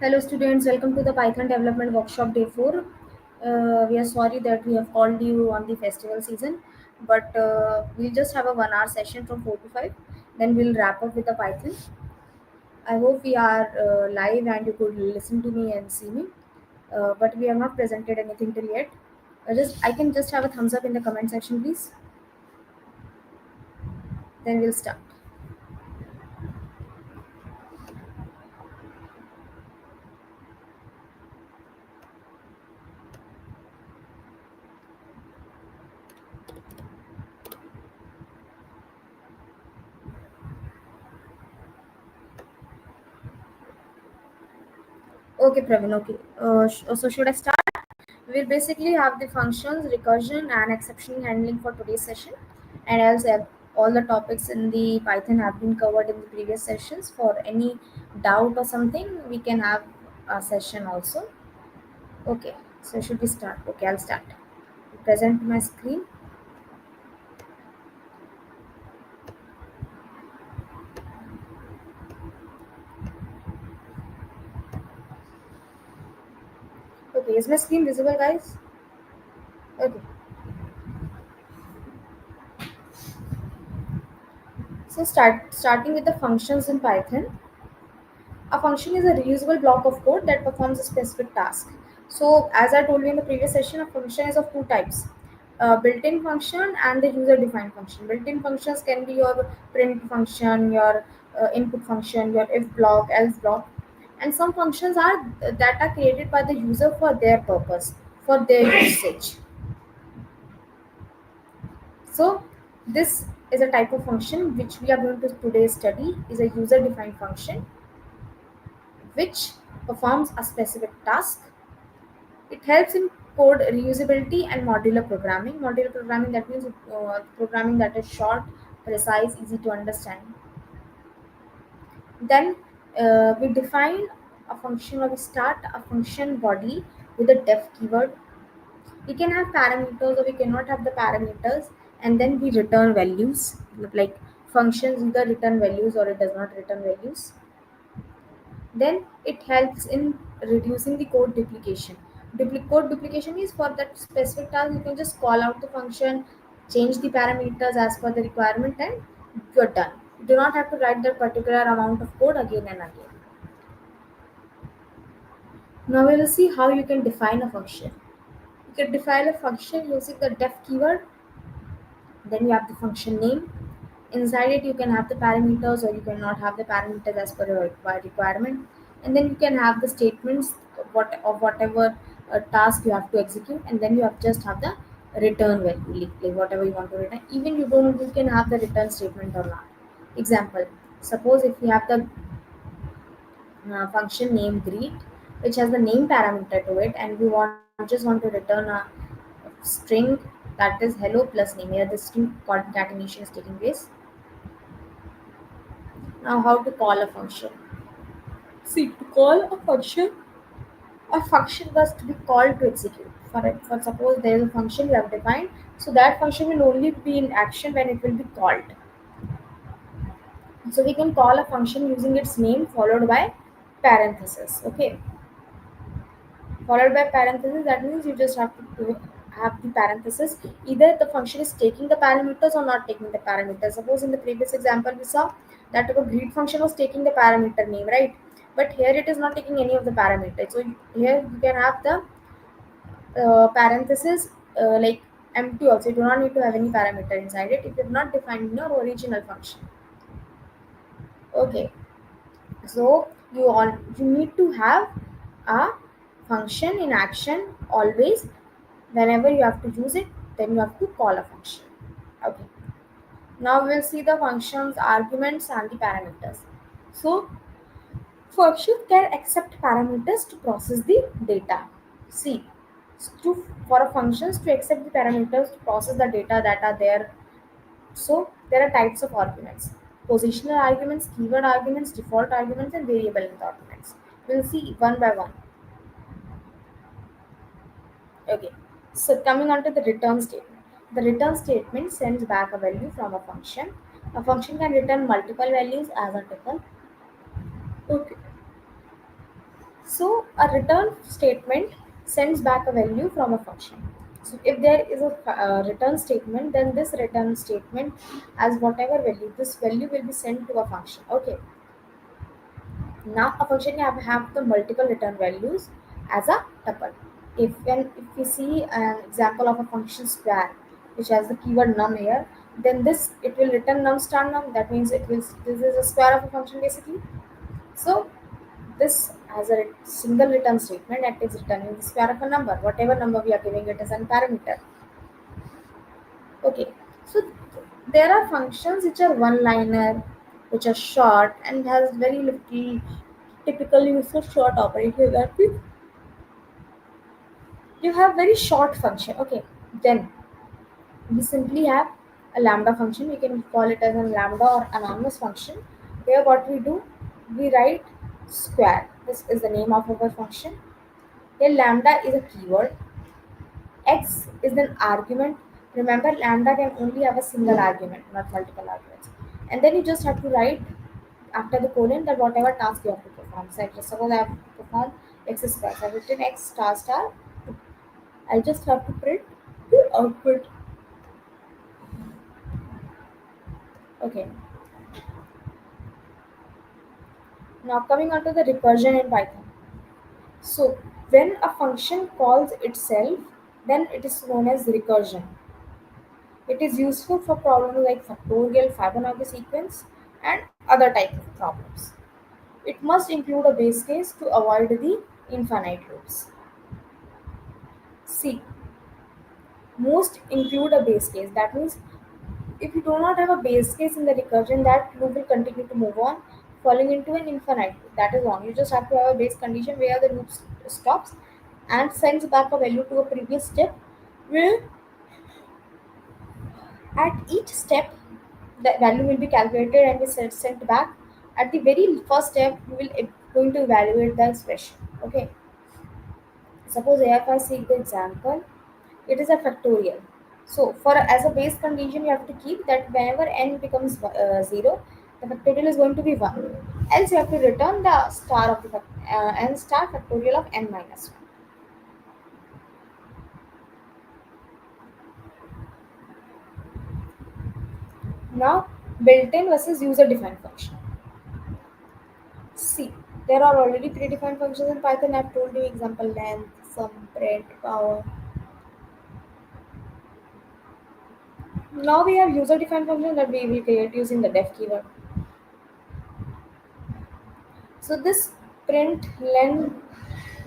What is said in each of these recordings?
Hello students, welcome to the Python Development Workshop Day 4. We are sorry that we have called you on the festival season, but we'll just have a 1 hour session from 4 to 5. Then we'll wrap up with the Python. I hope we are live and you could listen to me and see me. But we have not presented anything till yet. I can just have a thumbs up in the comment section, please. Then we'll start. Okay, Praveen. Okay. So should I start? We'll basically have the functions, recursion, and exception handling for today's session. And as all the topics in the Python have been covered in the previous sessions, for any doubt or something, we can have a session also. Okay, so should we start? Okay, I'll start. Present my screen. Okay, is my screen visible, guys? Okay, so starting with the functions in Python. A function is a reusable block of code that performs a specific task. So, as I told you in the previous session, a function is of two types, built-in function and the user-defined function. Built-in functions can be your print function, your input function, your if block, else block, and some functions are that are created by the user for their purpose, for their usage. So, this is a type of function which we are going to today study is a user-defined function which performs a specific task. It helps in code reusability and modular programming. Modular programming, that means programming that is short, precise, easy to understand. Then we define a function, or we start a function body with a def keyword. We can have parameters or we cannot have the parameters, and then we return values. Like functions either return values or it does not return values. Then it helps in reducing the code duplication. Code duplication is for that specific task. You can just call out the function, change the parameters as per the requirement, and you're done. You do not have to write that particular amount of code again and again. Now we will see how you can define a function. You can define a function using the def keyword. Then you have the function name. Inside it, you can have the parameters or you cannot have the parameters as per your requirement. And then you can have the statements of whatever task you have to execute, and then you have just have the return value, like whatever you want to return. Even you can have the return statement or not. Example: suppose if you have the function name greet, which has the name parameter to it, and we want to return a string that is hello plus name. Here the string concatenation is taking place. Now, how to call a function? See, to call a function was to be called to execute. For suppose there is a function you have defined, so that function will only be in action when it will be called. So we can call a function using its name followed by parenthesis. Okay, followed by parenthesis. That means you just have to have the parenthesis. Either the function is taking the parameters or not taking the parameters. Suppose in the previous example we saw that our greet function was taking the parameter name, right? But here it is not taking any of the parameters. So here you can have the parenthesis like empty also. You do not need to have any parameter inside it if you have not defined your original function. Okay, so you need to have a function in action always. Whenever you have to use it, then you have to call a function. Okay, now we'll see the functions, arguments, and the parameters. So function can accept parameters to process the data. See, for a functions to accept the parameters to process the data that are there. So there are types of arguments: positional arguments, keyword arguments, default arguments, and variable length arguments. We'll see one by one. Okay. So coming on to the return statement. The return statement sends back a value from a function. A function can return multiple values as a tuple. Okay. a return statement sends back a value from a function. So if there is a return statement, then this return statement as whatever value, this value will be sent to a function. Okay. Now a function have the multiple return values as a tuple. If we see an example of a function square which has the keyword num here, then this it will return num star num. That means it will this is a square of a function basically. So this has a single return statement that is returning the square of a number, whatever number we are giving it as a parameter. Okay, so there are functions which are one-liner, which are short and has very little typical use of short operators. That means you have very short function. Okay, then we simply have a lambda function. We can call it as a lambda or anonymous function. Here, what we do, we write square. This is the name of our function. Here, lambda is a keyword. X is an argument. Remember, lambda can only have a single argument, not multiple arguments. And then you just have to write after the colon that whatever task you have to perform. So, just suppose I have to perform x square. So, I've written x star star. I just have to print the output. Okay. Now, coming on to the recursion in Python. So, when a function calls itself, then it is known as recursion. It is useful for problems like factorial, Fibonacci sequence, and other type of problems. It must include a base case to avoid the infinite loops. C. Most include a base case. That means if you do not have a base case in the recursion, that loop will continue to move on, falling into an infinite loop. That is wrong. You just have to have a base condition where the loop stops and sends back a value to a previous step, where at each step the value will be calculated and be sent back. At the very first step, you will going to evaluate the expression. Okay. Suppose here if I see the example, it is a factorial. So for as a base condition, you have to keep that whenever n becomes 0, the factorial is going to be 1. Else you have to return the star of the n star factorial of n minus 1. Now built-in versus user-defined function. See, there are already predefined functions in Python. I've told you example length, sum, print, power. Now we have user-defined function that we will create using the def keyword. So this print len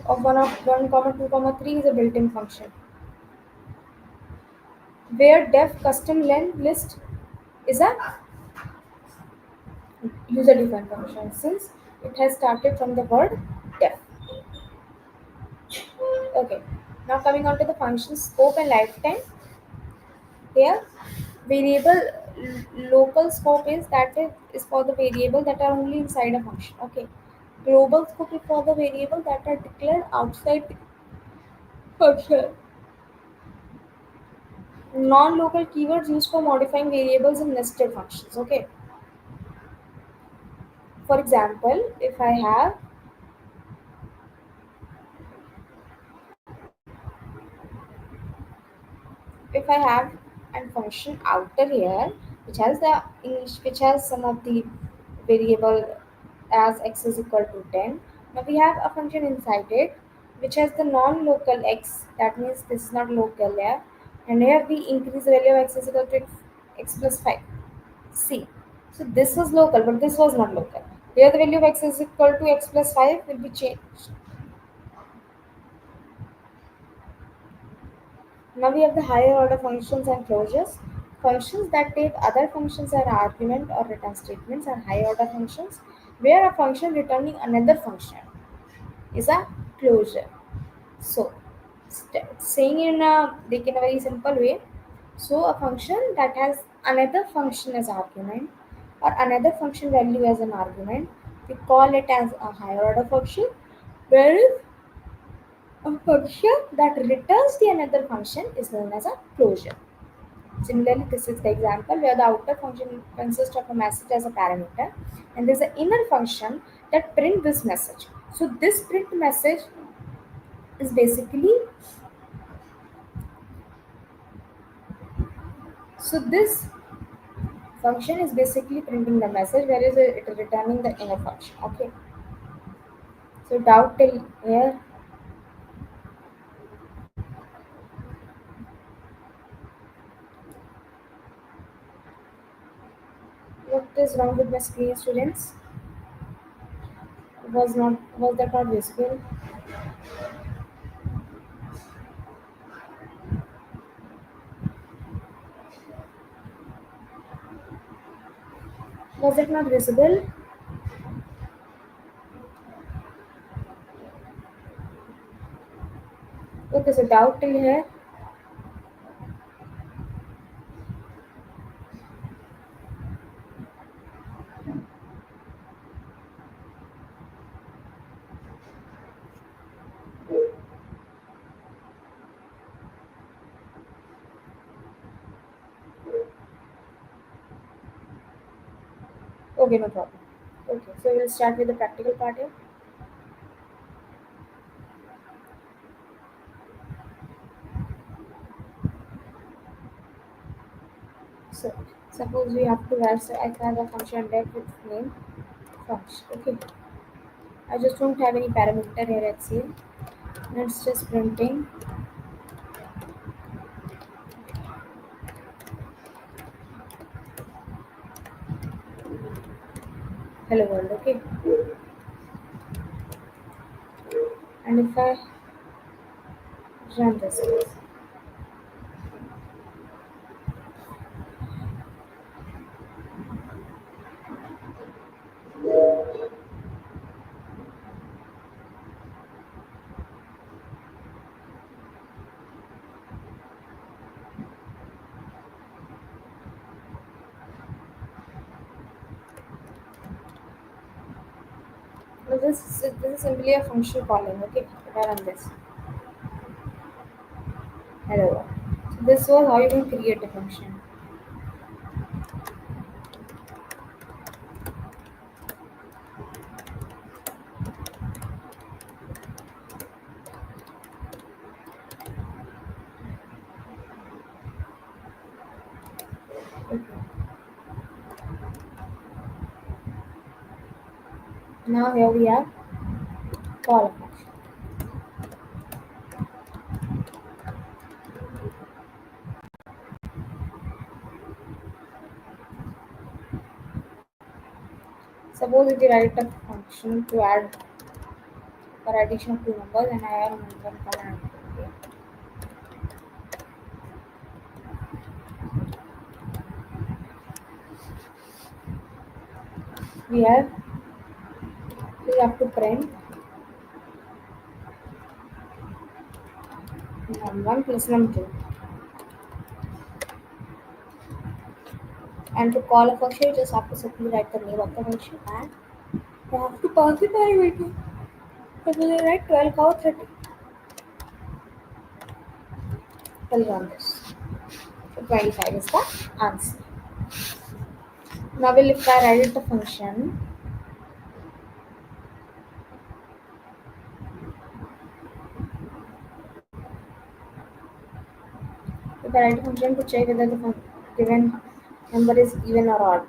of 1 comma 2 comma 3 is a built-in function. Where def custom len list is a user-defined function since it has started from the word def. Okay. Now coming on to the function scope and lifetime. Here variable local scope is for the variable that are only inside a function. Okay. Global scope is for the variable that are declared outside the function. Non-local keywords used for modifying variables in nested functions. Okay. For example, if I have a function outer here which has some of the variable as x is equal to 10. Now we have a function inside it which has the non-local x. That means this is not local here. And here we increase the value of x is equal to x plus 5. See. So this was local, but this was not local. Here the value of x is equal to x plus 5 will be changed. Now we have the higher order functions and closures. Functions that take other functions as argument or return statements are higher order functions, where a function returning another function is a closure. So, saying in a very simple way, so a function that has another function as argument or another function value as an argument, we call it as a higher order function, whereas a function that returns the another function is known as a closure. Similarly, this is the example where the outer function consists of a message as a parameter, and there's an inner function that print this message. So this print message is basically, so this function is basically printing the message, whereas it is returning the inner function. Okay. So doubt till here. What is wrong with my screen, students? Was that not visible? Was it not visible? Okay, so doubt till here. Okay, no problem. Okay, so we'll start with the practical part here. So suppose we have to write, so I have a function def with name function. Okay, I just don't have any parameter here at C. It's just printing hello world. Okay, and if I run this, so this is simply a function calling. Okay, if I run this hello world. So this was how you can create a function. Okay. Now here we have call a function. Suppose if you write a function to add for addition of two numbers, and I have one command. Okay. We have to print num1 plus num2, and to call a function you just have to simply write the name of the function and you have to pass the parameter. So we will write 12 cow 30. We'll run this. So 25 is the answer. Now we'll if I write the function, if I write a function to check whether the given number is even or odd.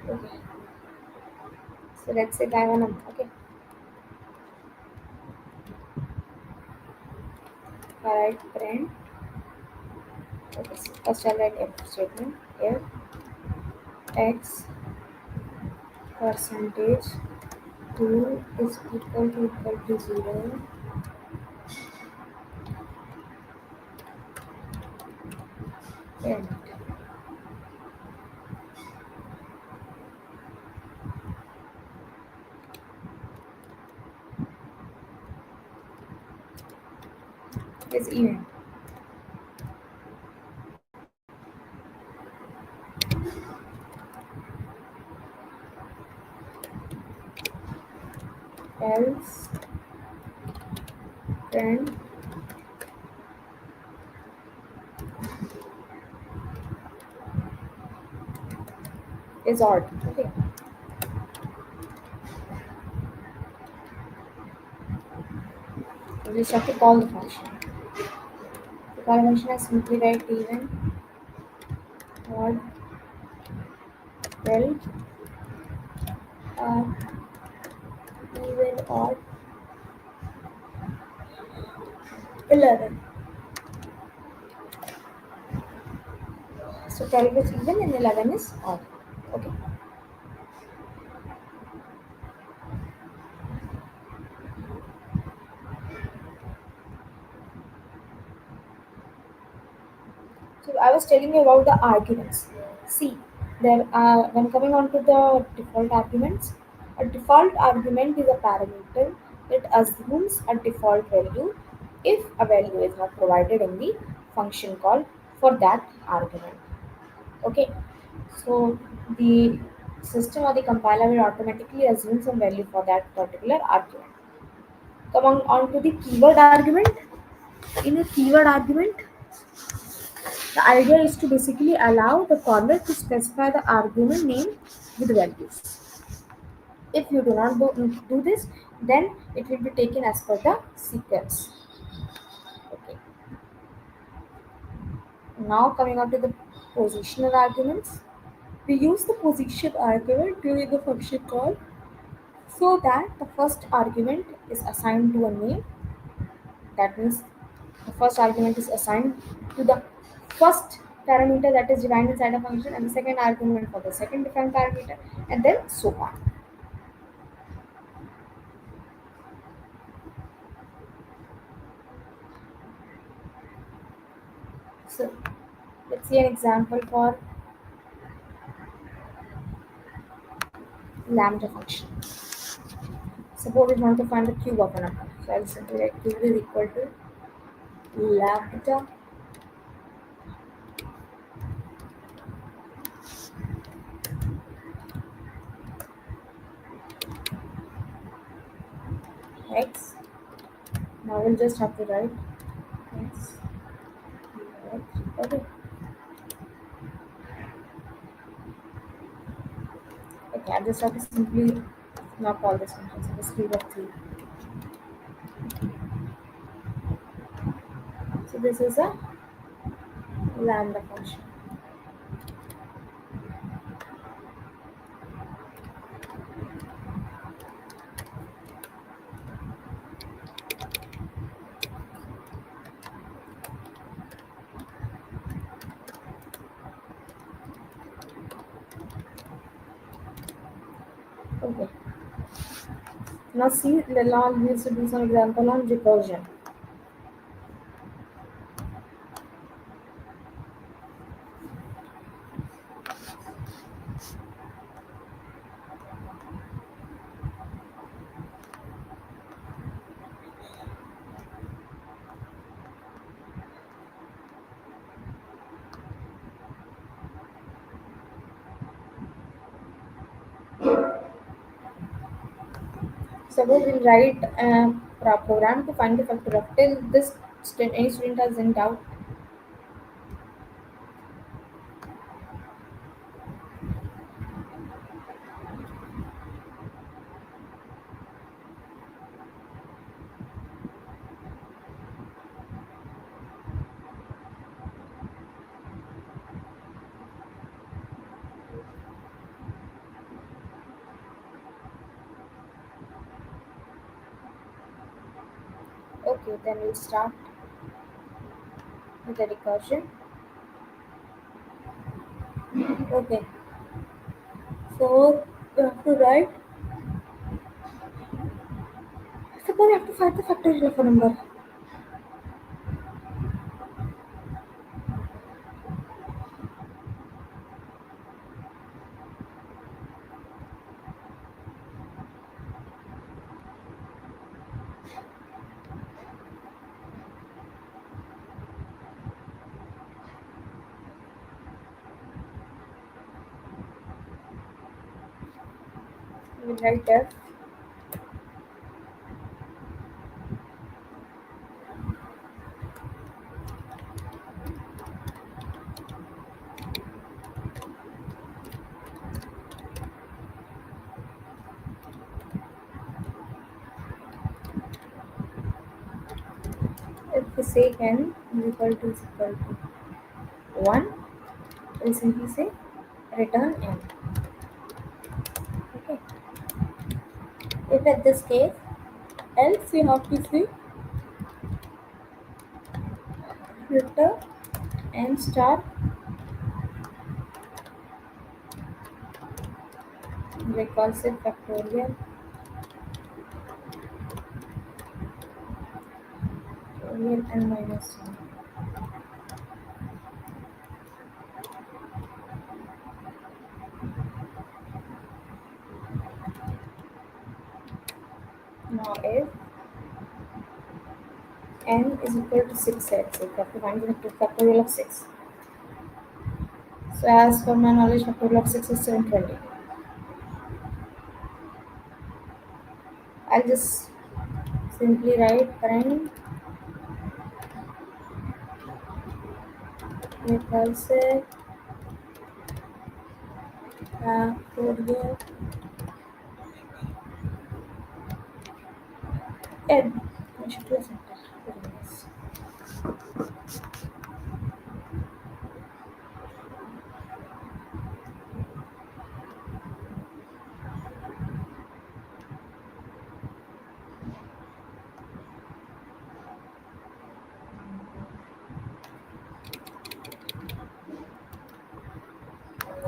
Okay. So let's say I have a number. Okay. If I write print, okay, so first I'll write if statement. If x percentage 2 is equal to 0, then is even. Else then is odd. Okay, you just have to call the function. The call function is simply write even, odd, 12, uh, even, odd, 11. So 12 is even and 11 is odd. Okay. So I was telling you about the arguments. See, there when coming on to the default arguments, a default argument is a parameter that assumes a default value if a value is not provided in the function call for that argument. Okay, so the system or the compiler will automatically assume some value for that particular argument. Coming on to the keyword argument, in a keyword argument, the idea is to basically allow the caller to specify the argument name with values. If you do not do this, then it will be taken as per the sequence. Okay. Now coming on to the positional arguments. We use the position argument during the function call so that the first argument is assigned to a name. That means the first argument is assigned to the first parameter that is defined inside a function, and the second argument for the second defined parameter, and then so on. So let's see an example for lambda function. Suppose we want to find the cube of a number. So I'll simply write cube is equal to lambda x. Now we'll just have to write x. Okay. Okay, I just have to simply not call this function. So just cube of 3. So this is a lambda function. Okay. Now see, now we used to do some example on recursion. Suppose we'll write a program to find the factor of till this any student has in doubt. Okay, then we'll start with the recursion. Okay, so we have to write. Suppose we have to find the factorial of a number. We'll write f. to say n is equal to 1, we'll simply say return n. Okay. If at this case, else we have to say return n star recursive factorial n minus 1. Now if n is equal to 6, let's say, we have to find the factorial of 6. So as per my knowledge, factorial of 6 is 720. I'll just simply write prime recursive factorial n. I should do a sentence.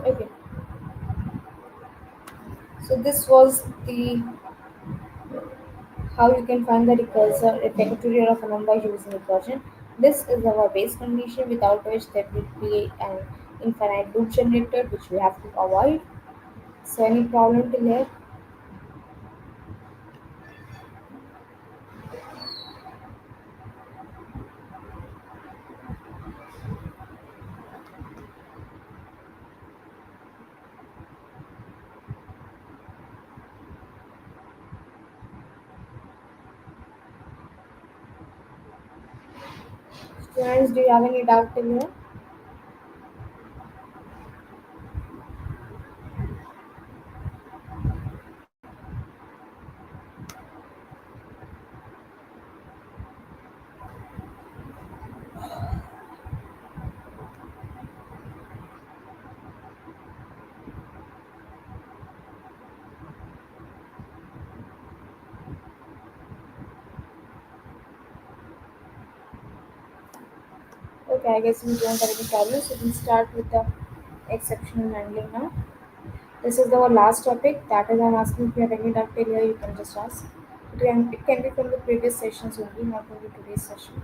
Okay. So this was the how you can find the recursor factorial of a number using recursion. This is our base condition without which there will be an infinite loop generator which we have to avoid. So any problem till here? Students, do you have any doubt till here? Okay, I guess we don't have any problems. So we'll start with the exceptional handling now. This is our last topic. That is, I'm asking if you have any doubt till here, you can just ask. It can be from the previous sessions only, not only today's session.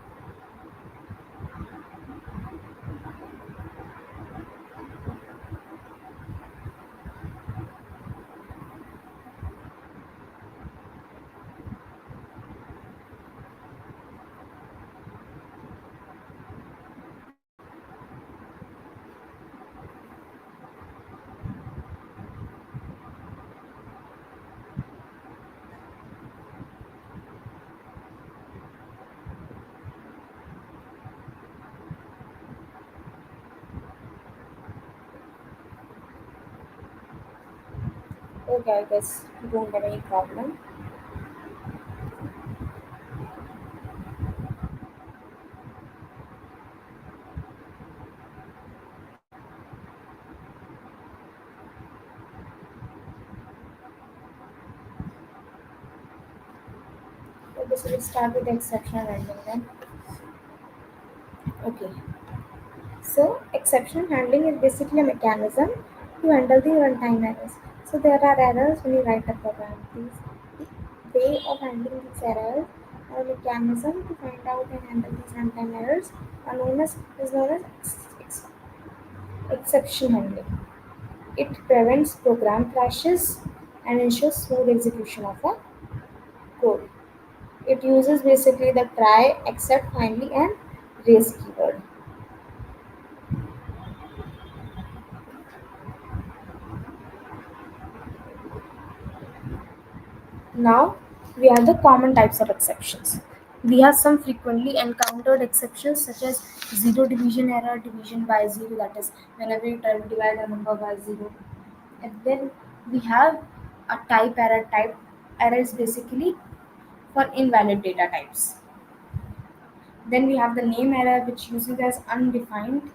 Okay, I guess you don't have any problem. Okay, so we'll start with the exceptional handling then. Okay, so exceptional handling is basically a mechanism to handle the runtime errors. So there are errors when you write a program. The way of handling these errors or mechanism to find out and handle these runtime errors is known as exception handling. It prevents program crashes and ensures smooth execution of a code. It uses basically the try, except, finally, and raise keyword. Now we have the common types of exceptions. We have some frequently encountered exceptions such as zero division error, division by zero, that is whenever you try to divide a number by zero. And then we have a type error. Type error is basically for invalid data types. Then we have the name error, which uses as undefined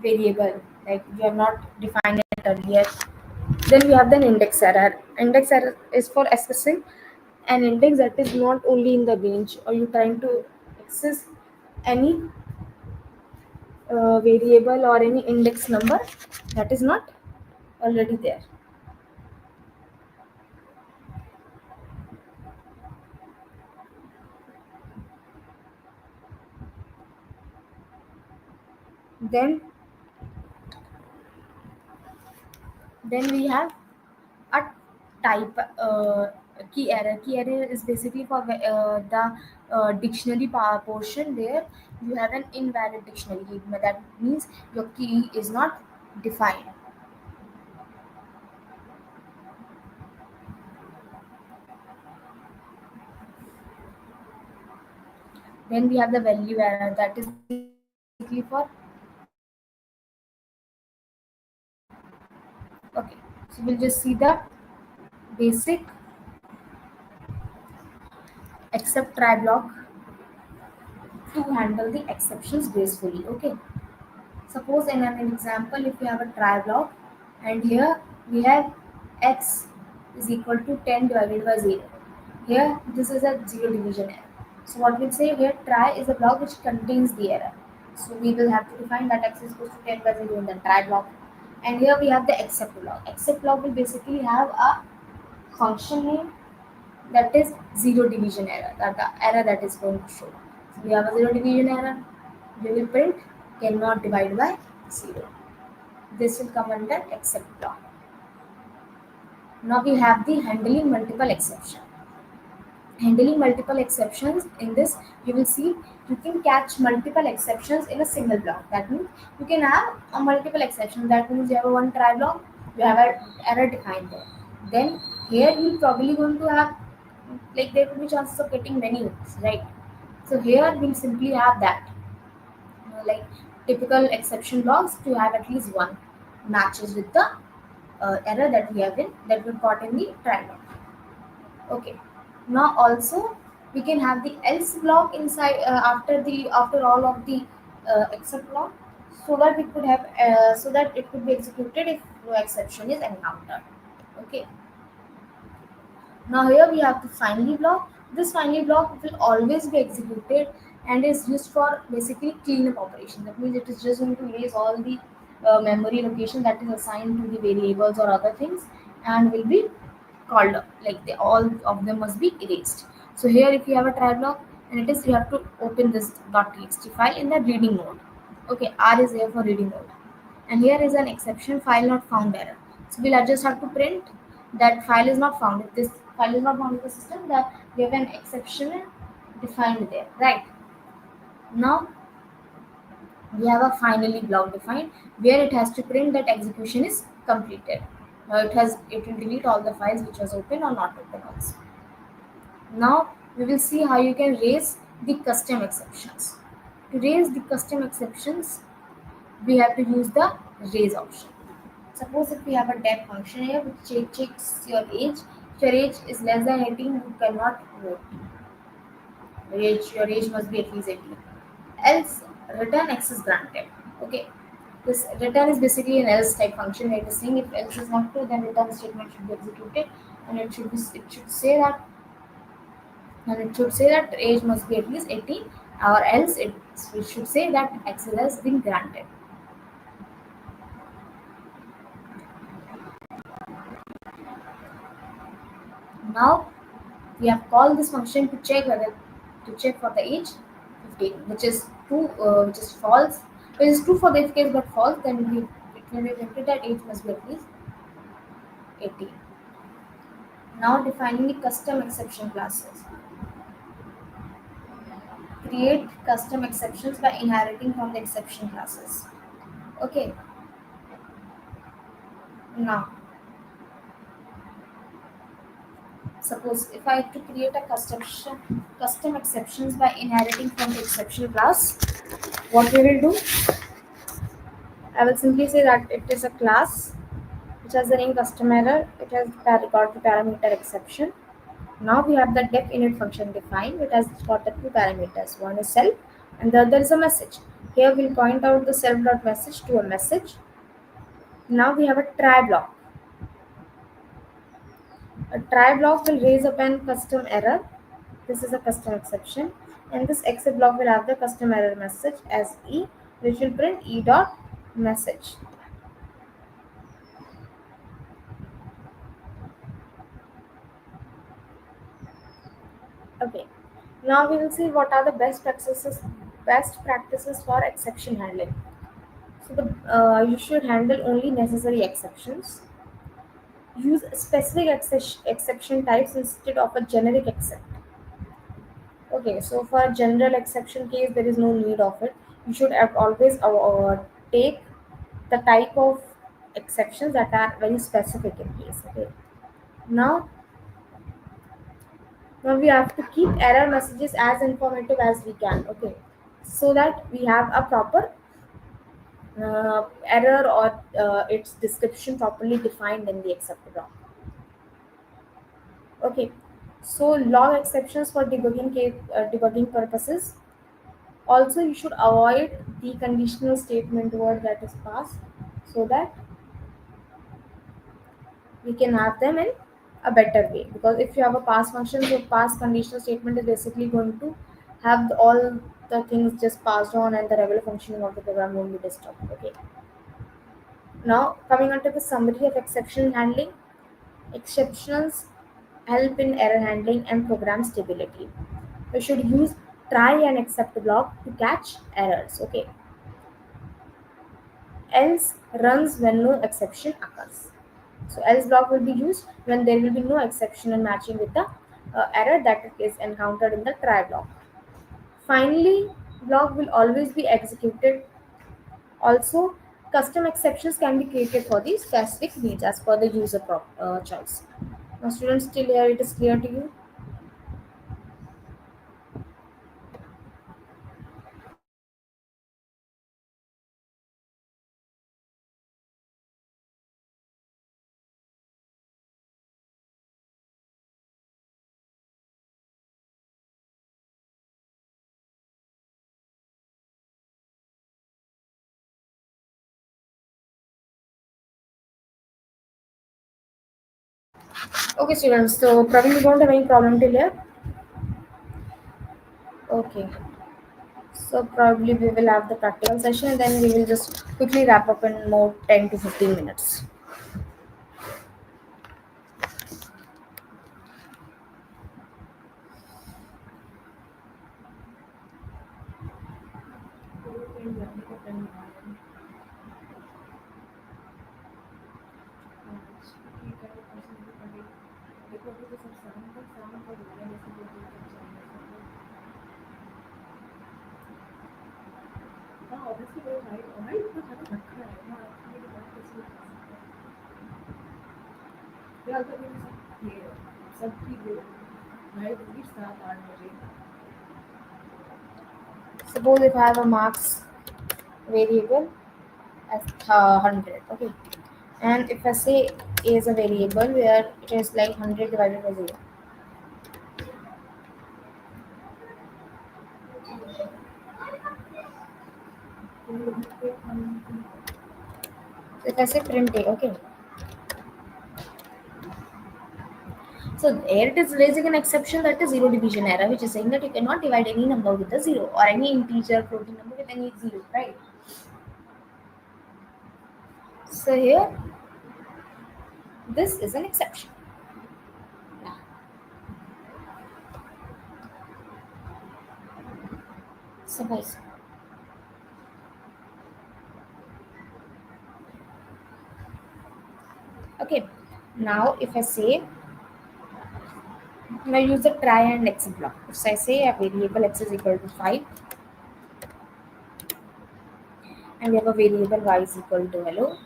variable, like you have not defined it earlier. Then we have the index error. Index error is for accessing an index that is not only in the range, or you trying to access any variable or any index number that is not already there. Then then we have a type key error. Key error is basically for the dictionary portion where you have an invalid dictionary key. That means your key is not defined. Then we have the value error, that is basically for, okay, so we'll just see the basic except try block to handle the exceptions gracefully. Okay, suppose in an example, if you have a try block and here we have x is equal to 10 divided by 0. Here this is a zero division error. So what we'll say here, try is a block which contains the error. So we will have to define that x is equal to 10 by 0 in the try block. And here we have the except block. Except block will basically have a function name that is zero division error, that the error that is going to show. So we have a zero division error. We will print cannot divide by 0. This will come under except block. Now we have the handling multiple exception. Handling multiple exceptions, in this you will see you can catch multiple exceptions in a single block. That means you can have a multiple exception. That means you have a one try block, you have an error defined there. Then here you probably going to have, like there could be chances of getting many hits, right? So here we'll simply have that, like typical exception blocks to have at least one matches with the error that we have in that we got in the try block. Okay. Now also we can have the else block inside, after all of the except block, so that we could have so that it could be executed if no exception is encountered. Okay. Now here we have the finally block. This finally block will always be executed and is used for basically cleanup operation. That means it is just going to erase all the memory location that is assigned to the variables or other things, and will be called up. Like all of them must be erased. So here if you have a try block and it is, you have to open this .txt file in the reading mode. Okay, R is here for reading mode. And here is an exception, file not found error. So we'll just have to print that file is not found. If this file is not found in the system, that we have an exception defined there, right? Now we have a finally block defined where it has to print that execution is completed. Now it will delete all the files which was open or not open also. Now we will see how you can raise the custom exceptions. To raise the custom exceptions, we have to use the raise option. Suppose if we have a def function here which checks your age. If your age is less than 18, you cannot vote. Your age must be at least 18. Else return x is granted. Okay. This return is basically an else type function where it is saying if else is not true, then return statement should be executed, and it should say that age must be at least 18, or else it should say that x has been granted. Now we have called this function to check for the age 15, which is true, which is false. Which is true for this case but false, then it will be printed that age must be at least 18. Now defining the custom exception classes. Create custom exceptions by inheriting from the exception classes. Okay. Now suppose if I have to create a custom exceptions by inheriting from the exception class, what we will do, I will simply say that it is a class which has the name custom error. It has got the parameter exception. Now we have the def init function defined. It has got the two parameters. One is self and the other is a message. Here we'll point out the self.message to a message. Now we have a try block. A try block will raise up an custom error. This is a custom exception. And this exit block will have the custom error message as E, which will print E dot message. Okay. Now we will see what are the best practices for exception handling. So you should handle only necessary exceptions. Use specific exception types instead of a generic except. Okay, so for a general exception case, there is no need of it. You should have always take the type of exceptions that are very specific in case. Okay. Now, now we have to keep error messages as informative as we can. Okay, so that we have a proper error or its description properly defined in the exception block. Okay, so log exceptions for debugging purposes. Also, you should avoid the conditional statement word that is passed so that we can have them in a better way. Because if you have a pass function, the pass conditional statement is basically going to have all the things just passed on and the regular functioning of the program won't be disturbed. Okay. Now, coming on to the summary of exception handling, exceptions help in error handling and program stability. You should use try and except block to catch errors. Okay. Else runs when no exception occurs. So else block will be used when there will be no exception and matching with the error that is encountered in the try block. Finally, block will always be executed. Also, custom exceptions can be created for the specific needs as per the user choice. Now, students, still here it is clear to you? Okay, students. So, Praveen, you don't have any problem till here? Okay. So probably we will have the practical session and then we will just quickly wrap up in more 10 to 15 minutes. Suppose if I have a marks variable as 100, okay, and if I say a is a variable where it is like 100 divided by 0. So if I say print a, okay, so here it is raising an exception that is zero division error, which is saying that you cannot divide any number with a zero or any integer floating number with any zero, right? So here, this is an exception. Yeah. Suppose. Okay. Now, if I say, now use the try and x block. If I say a variable x is equal to 5, and we have a variable y is equal to hello.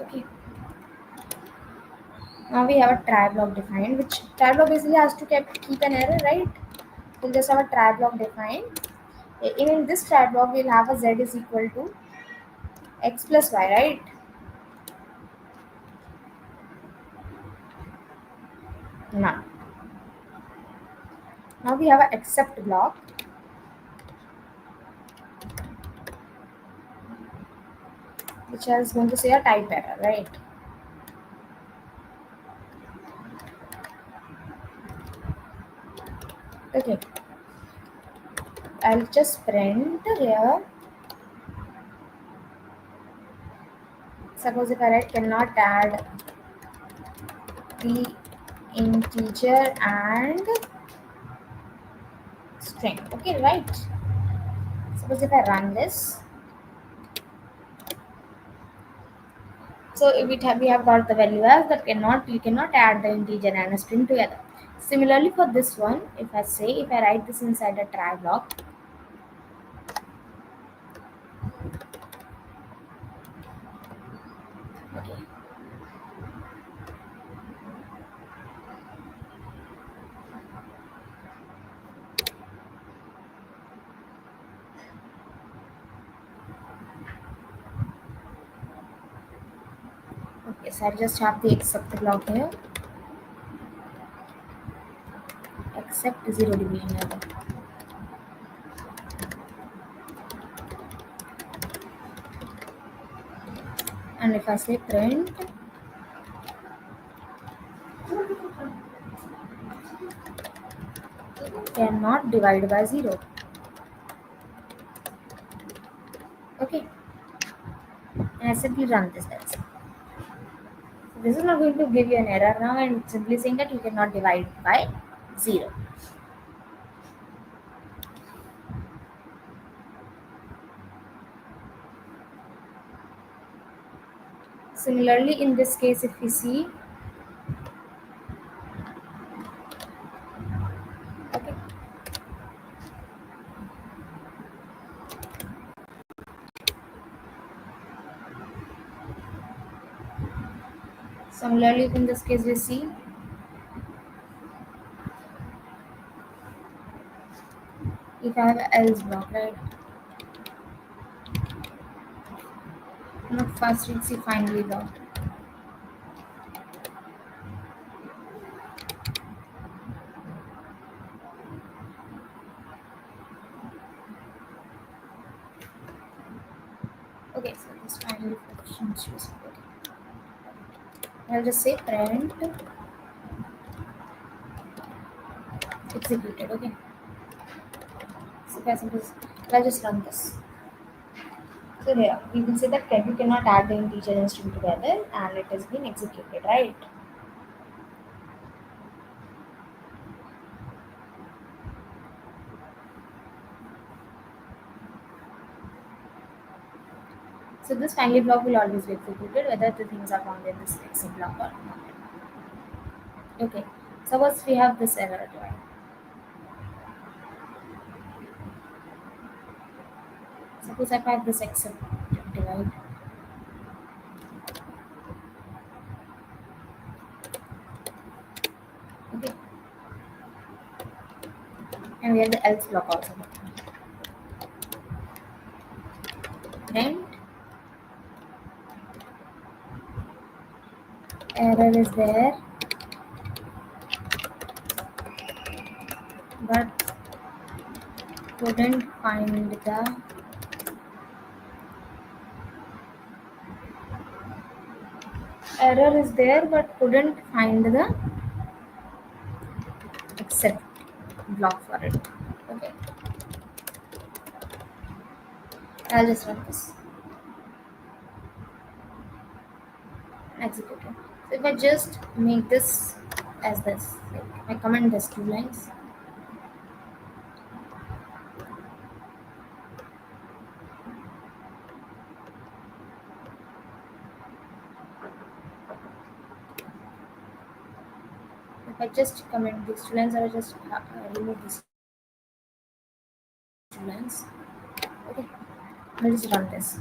Okay. Now we have a try block defined, which try block basically has to keep an error, right? We'll just have a try block defined. In this try block, we'll have a z is equal to X plus Y, right? None. Now we have a except block, which is going to say a type error, right? Okay, I'll just print here. Suppose if I write cannot add the integer and string. Okay, right? Suppose if I run this, so if we have got the value as that cannot you cannot add the integer and a string together. Similarly for this one, if I write this inside a try block, okay, okay, so I just have the except block here, except zero division error. And if I say print cannot divide by zero, okay, and I simply run this. That's it. So this is not going to give you an error now, and it's simply saying that you cannot divide by zero. Similarly, in this case, if we see, okay, similarly in this case we see if I have a else block, right? Not first we see finally block. Okay, so this finally function choose. Okay. I'll just say print executed. Okay. So I'll just run this. So here we can say that you cannot add the integer and string together, and it has been executed, right? So this finally block will always be executed whether the things are found in this exit block or not. Okay. Suppose we have this error, right? Suppose I have this except divide. Okay. And we have the else block also. Print error is there, but couldn't find the error is there, but couldn't find the except block for it. Okay. I'll just run this. Execute it. So if I just make this as this, like I comment this two lines. If I just comment these two lines, I will just remove these two lines. Okay. I'll just run this.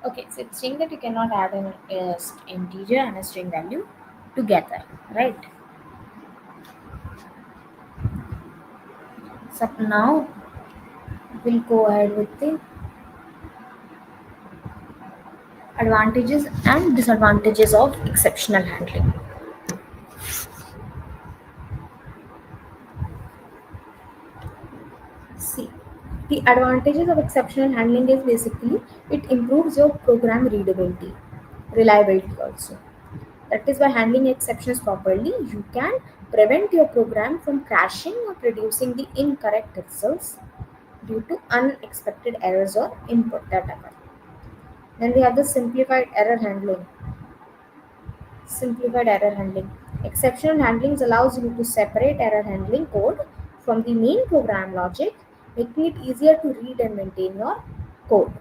Okay, so it's saying that you cannot add an integer and a string value together, right? So now we'll go ahead with the advantages and disadvantages of exceptional handling. See, the advantages of exceptional handling is basically it improves your program readability, reliability also. That is, by handling exceptions properly, you can prevent your program from crashing or producing the incorrect results due to unexpected errors or input that occur. Then we have the simplified error handling. Simplified error handling. Exceptional handling allows you to separate error handling code from the main program logic, making it easier to read and maintain your code.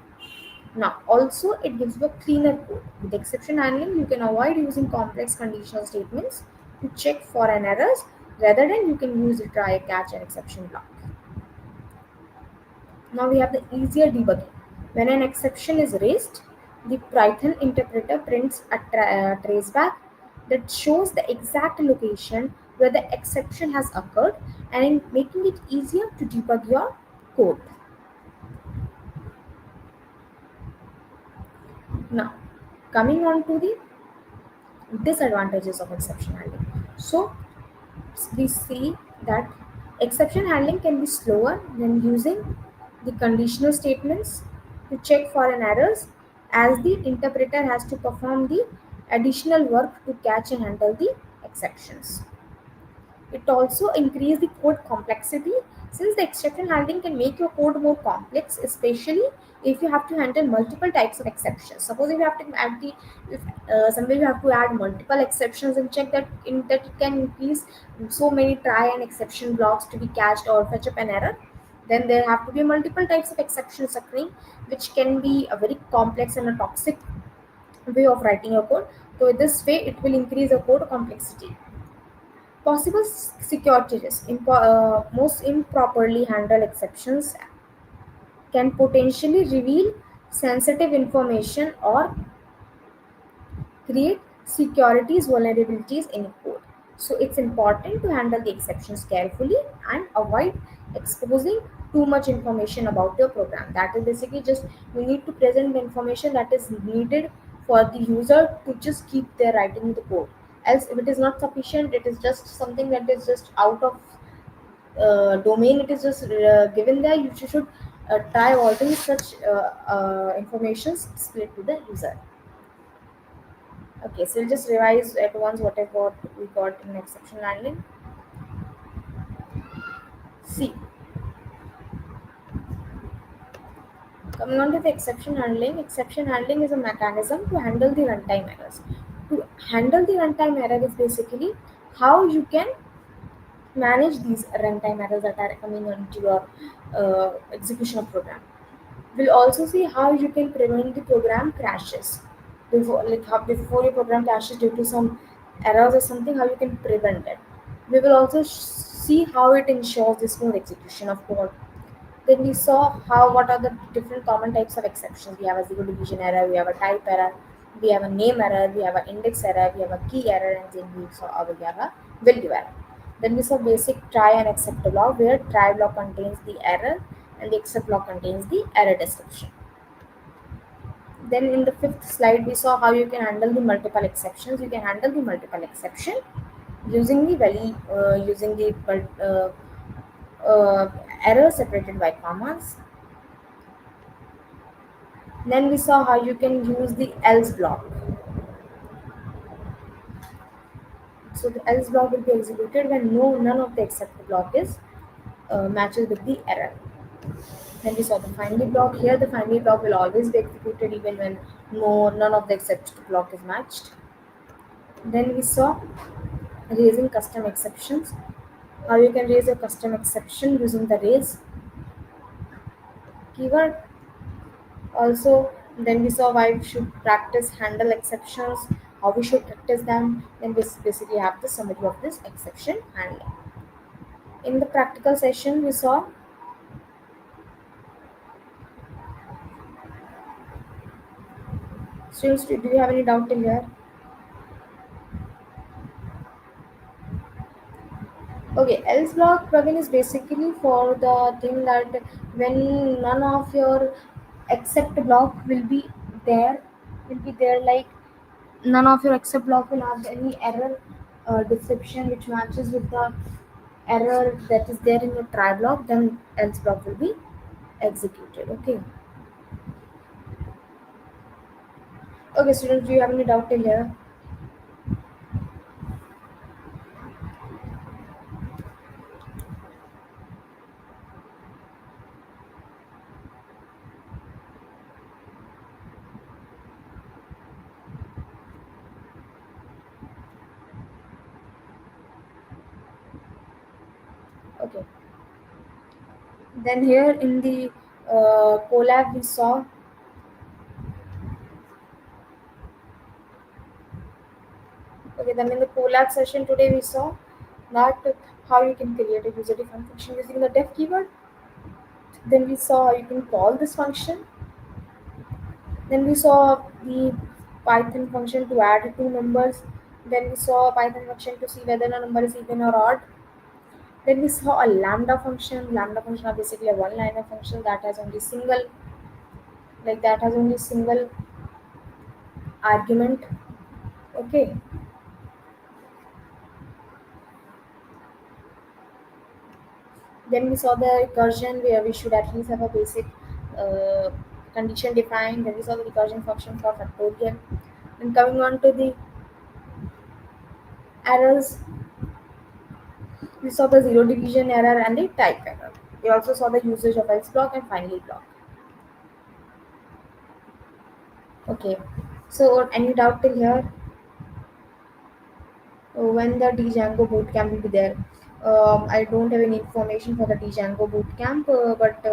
Now, also it gives you a cleaner code. With exception handling, you can avoid using complex conditional statements to check for an errors rather than you can use the try, catch, and exception block. Now we have the easier debugging. When an exception is raised, the Python interpreter prints a traceback that shows the exact location where the exception has occurred and in making it easier to debug your code. Now, coming on to the disadvantages of exception handling. So, we see that exception handling can be slower when using the conditional statements to check for an errors, as the interpreter has to perform the additional work to catch and handle the exceptions. It also increases the code complexity, since the exception handling can make your code more complex, especially if you have to handle multiple types of exceptions. Suppose if you have to add the if somewhere you have to add multiple exceptions and check that in that it can increase so many try and exception blocks to be catched or fetch up an error. Then there have to be multiple types of exceptions occurring, which can be a very complex and a toxic way of writing your code. So this way, it will increase your code complexity. Possible security risks. Most improperly handled exceptions can potentially reveal sensitive information or create securities vulnerabilities in code. So it's important to handle the exceptions carefully and avoid exposing too much information about your program. That is basically just you need to present the information that is needed for the user to just keep their writing the code. Else, if it is not sufficient, it is just something that is just out of domain. It is just given there. You should try avoiding such informations displayed to the user. Okay, so we'll just revise at once whatever we got in exception handling. See, coming on to the exception handling is a mechanism to handle the runtime errors. To handle the runtime error is basically how you can manage these runtime errors that are coming into your execution of program. We'll also see how you can prevent the program crashes before your program crashes due to some errors or something. How you can prevent it. We will also see how it ensures the smooth execution of code. Then we saw how what are the different common types of exceptions. We have a zero division error, we have a type error, we have a name error, we have an index error, we have a key error, and then we have a value error. Then we saw basic try and accept block, where try block contains the error and the accept block contains the error description. Then in the fifth slide, we saw how you can handle the multiple exceptions. You can handle the multiple exception using the value, using the error separated by commas. Then we saw how you can use the else block. So the else block will be executed when none of the except block is matches with the error. Then we saw the finally block. Here the finally block will always be executed even when none of the except block is matched. Then we saw raising custom exceptions. How you can raise a custom exception using the raise keyword. Also, then we saw why we should practice handle exceptions, how we should practice them. Then we basically have the summary of this exception handling. In the practical session, we saw Students, do you have any doubt in here? Okay, else block plugin is basically for the thing that when none of your except block will be there, like none of your except block will have any error description which matches with the error that is there in your try block, then else block will be executed. Okay. Okay, students, do you have any doubt till here? Okay. Then here in the collab we saw. Okay, then in the collab session today we saw that how you can create a user-defined function using the def keyword. Then we saw how you can call this function. Then we saw the Python function to add two numbers. Then we saw a Python function to see whether a number is even or odd. Then we saw a lambda function. Lambda function are basically a one-liner function that has only single argument. Okay. Then we saw the recursion where we should at least have a basic uh, condition defined. Then we saw the recursion function for factorial. Then coming on to the errors, we saw the zero division error and the type error. We also saw the usage of else block and finally block. Okay. So any doubt till here? When the Django bootcamp will be there? I don't have any information for the Django bootcamp, but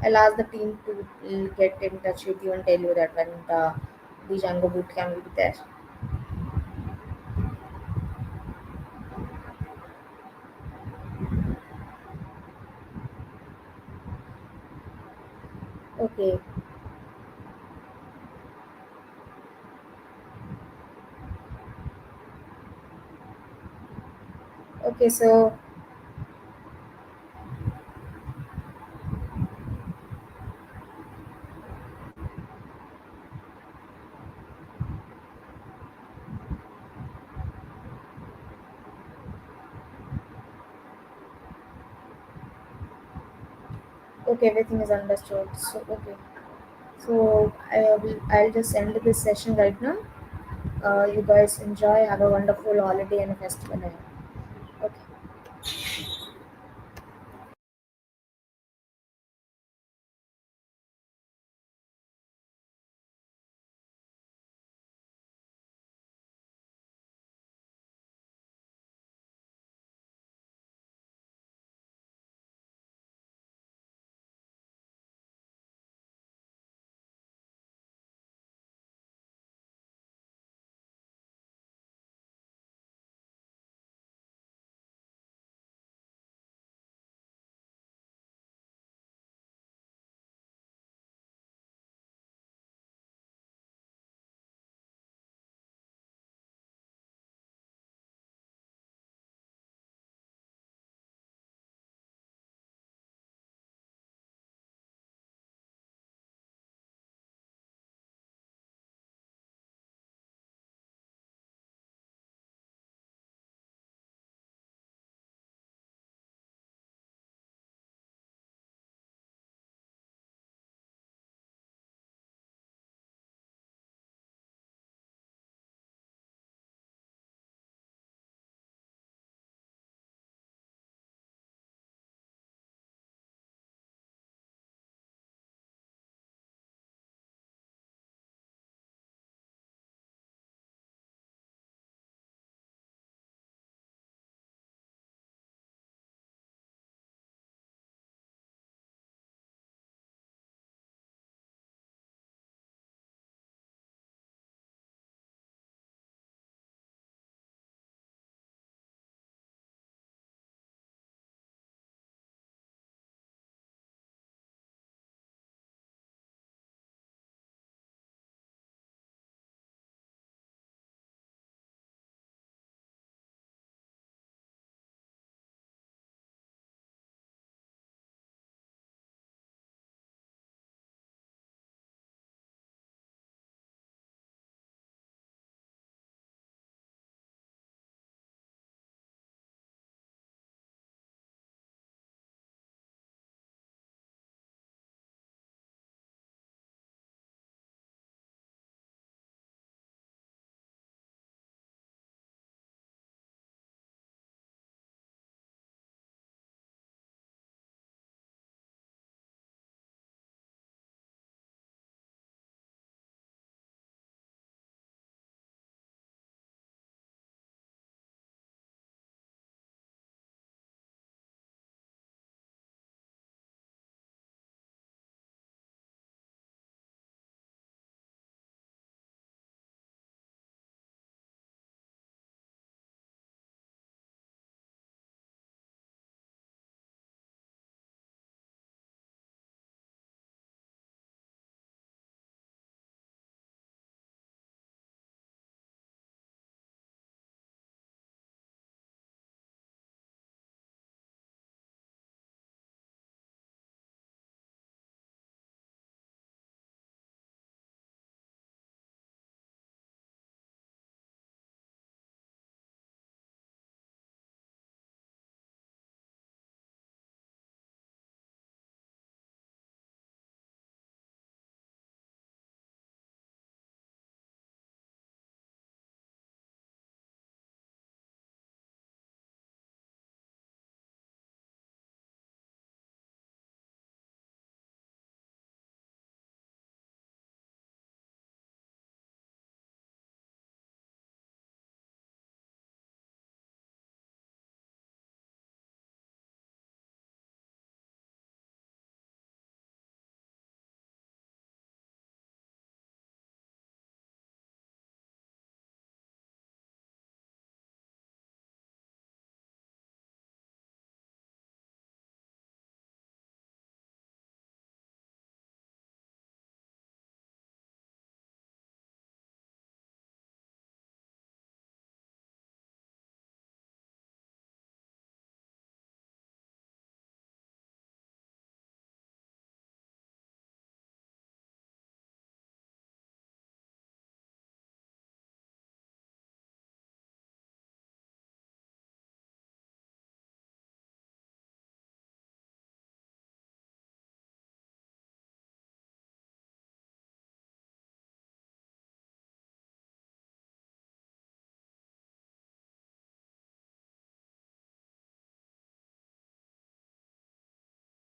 I'll ask the team to get in touch with you and tell you that when the Django bootcamp will be there. Okay. Okay. So okay, everything is understood. So okay. So I'll just end this session right now. You guys enjoy. Have a wonderful holiday and a festival ahead.